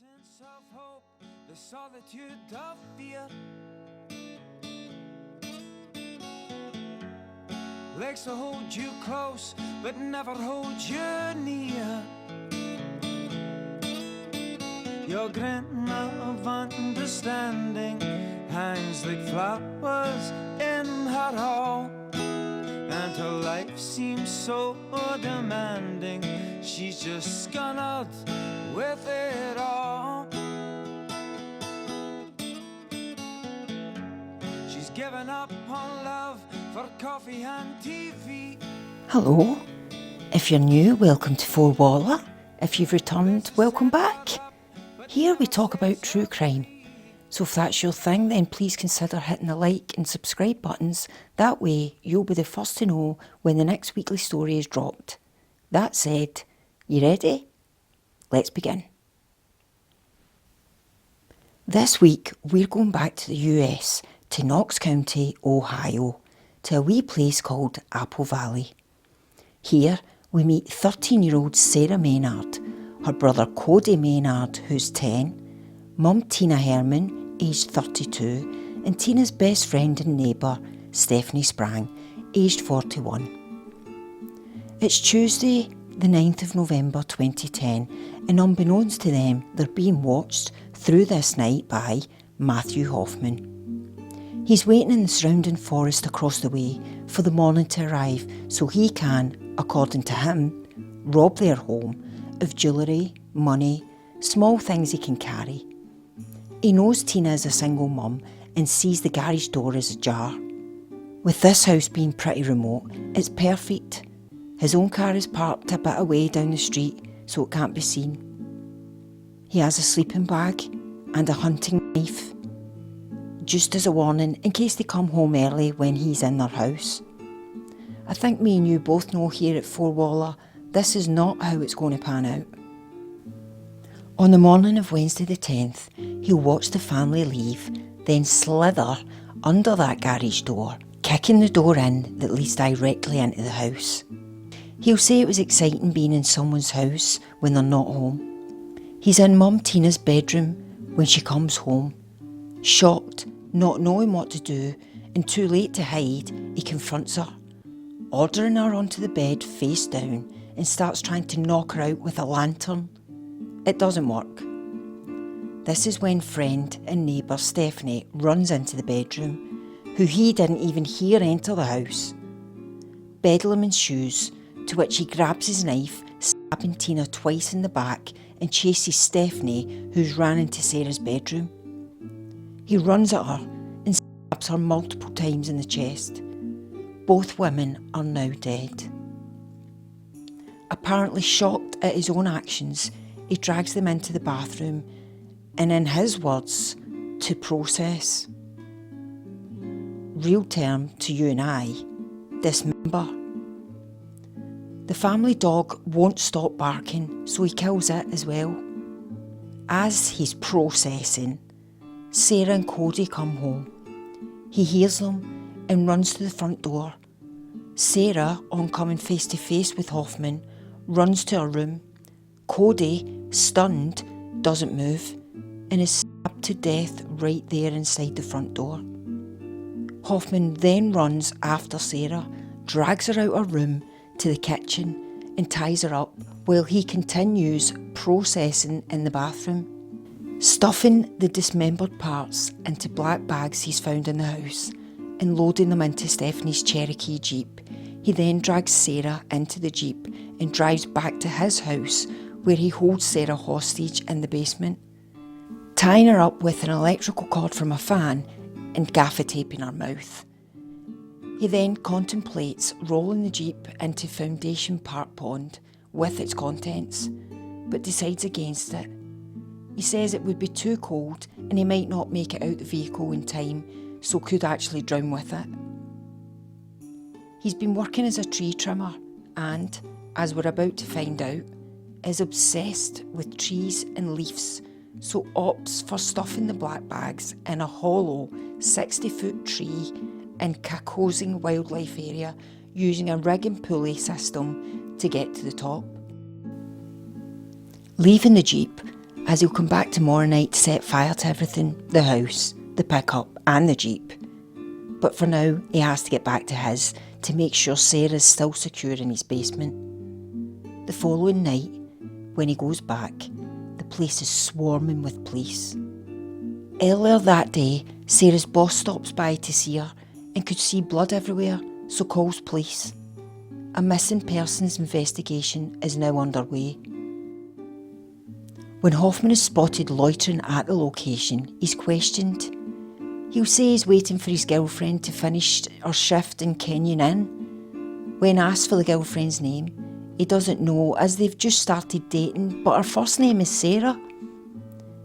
sense of hope, the solitude of fear. Legs to hold you close, but never hold you near. Your grin of understanding hangs like flowers in her hall, and her life seems so demanding. She's just scunnered with it all. She's given up on love for coffee and TV. Hello. If you're new, welcome to Four Waller. If you've returned, welcome back. Here we talk about true crime. So if that's your thing, then please consider hitting the like and subscribe buttons. That way you'll be the first to know when the next weekly story is dropped. That said, you ready? Let's begin. This week we're going back to the US, to Knox County, Ohio, to a wee place called Apple Valley. Here we meet 13-year-old Sarah Maynard, her brother Cody Maynard, who's 10, mum Tina Herman, aged 32, and Tina's best friend and neighbour, Stephanie Sprang, aged 41. It's Tuesday, the 9th of November 2010, and unbeknownst to them, they're being watched through this night by Matthew Hoffman. He's waiting in the surrounding forest across the way for the morning to arrive so he can, according to him, rob their home of jewellery, money, small things he can carry. He knows Tina is a single mum and sees the garage door as ajar. With this house being pretty remote, it's perfect. His own car is parked a bit away down the street so it can't be seen. He has a sleeping bag and a hunting knife, just as a warning in case they come home early when he's in their house. I think me and you both know here at Four Waller, this is not how it's going to pan out. On the morning of Wednesday the 10th, he'll watch the family leave, then slither under that garage door, kicking the door in that leads directly into the house. He'll say it was exciting being in someone's house when they're not home. He's in Mum Tina's bedroom when she comes home. Shocked, not knowing what to do, and too late to hide, he confronts her, ordering her onto the bed face down, and starts trying to knock her out with a lantern. It doesn't work. This is when friend and neighbour Stephanie runs into the bedroom, who he didn't even hear enter the house. Bedlam ensues, to which he grabs his knife, stabbing Tina twice in the back, and chases Stephanie, who's ran into Sarah's bedroom. He runs at her and stabs her multiple times in the chest. Both women are now dead. Apparently shocked at his own actions, he drags them into the bathroom and, in his words, to process. Real term to you and I, dismember. The family dog won't stop barking, so he kills it as well. As he's processing, Sarah and Cody come home. He hears them and runs to the front door. Sarah, on coming face to face with Hoffman, runs to her room. Cody, stunned, doesn't move and is stabbed to death right there inside the front door. Hoffman then runs after Sarah, drags her out her room to the kitchen and ties her up while he continues processing in the bathroom, stuffing the dismembered parts into black bags he's found in the house and loading them into Stephanie's Cherokee Jeep. He then drags Sarah into the Jeep and drives back to his house where he holds Sarah hostage in the basement, tying her up with an electrical cord from a fan and gaffer taping her mouth. He then contemplates rolling the Jeep into Foundation Park Pond with its contents, but decides against it. He says it would be too cold and he might not make it out the vehicle in time, so could actually drown with it. He's been working as a tree trimmer and, as we're about to find out, is obsessed with trees and leaves, so opts for stuffing the black bags in a hollow 60-foot tree in Kakosing Wildlife Area using a rig and pulley system to get to the top. Leaving the Jeep, as he'll come back tomorrow night to set fire to everything, the house, the pickup and the Jeep. But for now, he has to get back to his to make sure Sarah's still secure in his basement. The following night, when he goes back, the place is swarming with police. Earlier that day, Sarah's boss stops by to see her and could see blood everywhere, so calls police. A missing persons investigation is now underway. When Hoffman is spotted loitering at the location, he's questioned. He'll say he's waiting for his girlfriend to finish her shift in Kenyon Inn. When asked for the girlfriend's name, he doesn't know as they've just started dating, but her first name is Sarah.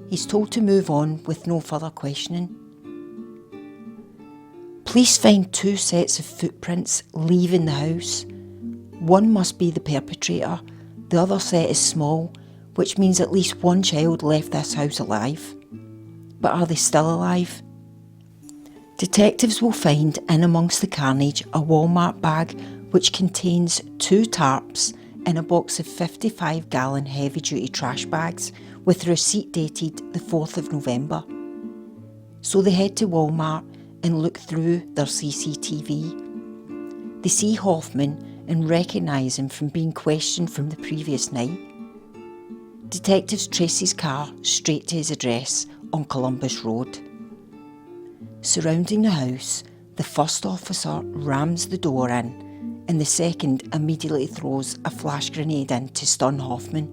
He's told to move on with no further questioning. Police find 2 sets of footprints leaving the house. One must be the perpetrator, the other set is small, which means at least one child left this house alive. But are they still alive? Detectives will find in amongst the carnage a Walmart bag which contains 2 tarps and a box of 55-gallon heavy-duty trash bags with a receipt dated the 4th of November. So they head to Walmart and look through their CCTV. They see Hoffman and recognise him from being questioned from the previous night. Detectives trace his car straight to his address on Columbus Road. Surrounding the house, the first officer rams the door in and the second immediately throws a flash grenade in to stun Hoffman.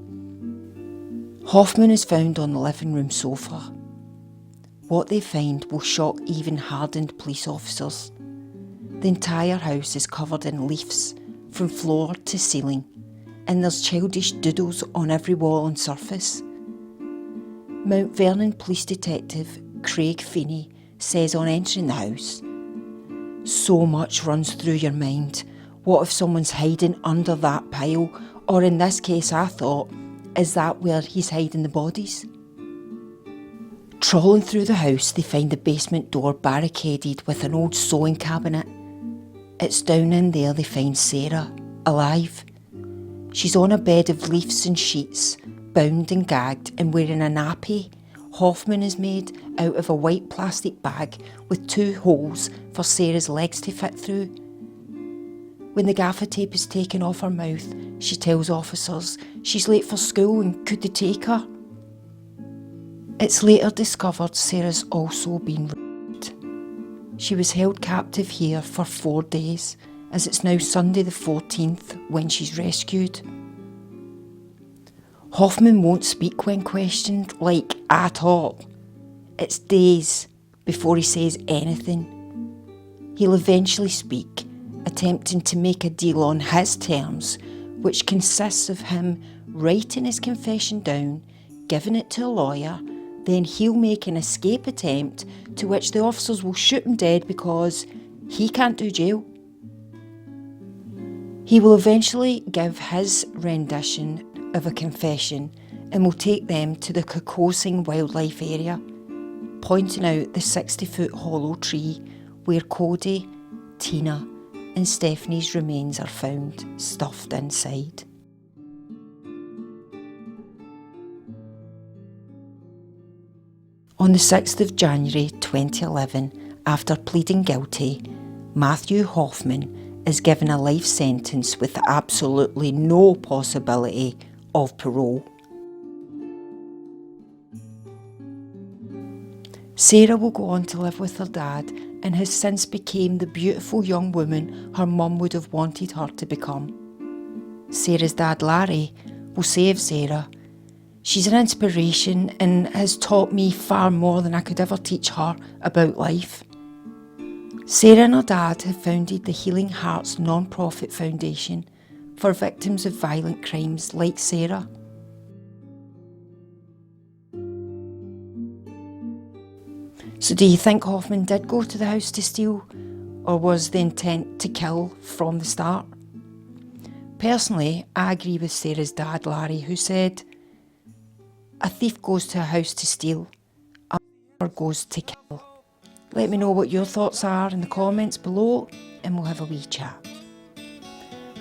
Hoffman is found on the living room sofa. What they find will shock even hardened police officers. The entire house is covered in leaves from floor to ceiling, and there's childish doodles on every wall and surface. Mount Vernon Police Detective Craig Feeney says on entering the house, "So much runs through your mind. What if someone's hiding under that pile? Or in this case, I thought, is that where he's hiding the bodies?" Trawling through the house, they find the basement door barricaded with an old sewing cabinet. It's down in there they find Sarah, alive. She's on a bed of leaves and sheets, bound and gagged and wearing a nappy Hoffman is made out of a white plastic bag with 2 holes for Sarah's legs to fit through. When the gaffer tape is taken off her mouth, she tells officers she's late for school and could they take her? It's later discovered Sarah's also been raped. She was held captive here for 4 days, as it's now Sunday the 14th when she's rescued. Hoffman won't speak when questioned, like at all. It's days before he says anything. He'll eventually speak, attempting to make a deal on his terms, which consists of him writing his confession down, giving it to a lawyer, then he'll make an escape attempt to which the officers will shoot him dead because he can't do jail. He will eventually give his rendition of a confession and will take them to the Kokosing Wildlife Area, pointing out the 60-foot hollow tree where Cody, Tina and Stephanie's remains are found stuffed inside. On the 6th of January 2011, after pleading guilty, Matthew Hoffman is given a life sentence with absolutely no possibility of parole. Sarah will go on to live with her dad and has since become the beautiful young woman her mum would have wanted her to become. Sarah's dad Larry will say of Sarah, "She's an inspiration and has taught me far more than I could ever teach her about life." Sarah and her dad have founded the Healing Hearts non-profit foundation for victims of violent crimes like Sarah. So do you think Hoffman did go to the house to steal, or was the intent to kill from the start? Personally, I agree with Sarah's dad Larry, who said, "A thief goes to a house to steal, a murderer goes to kill." Let me know what your thoughts are in the comments below and we'll have a wee chat.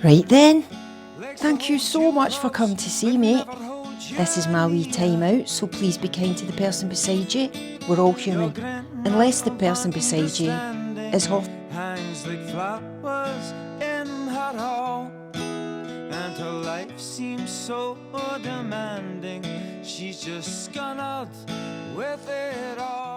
Right then, thank you so much for coming to see me. This is my wee time out, so please be kind to the person beside you. We're all human, unless the person beside you is Hoffman. Hangs like flowers in her hall, and her life seems so demanding. She's just scunned with it all.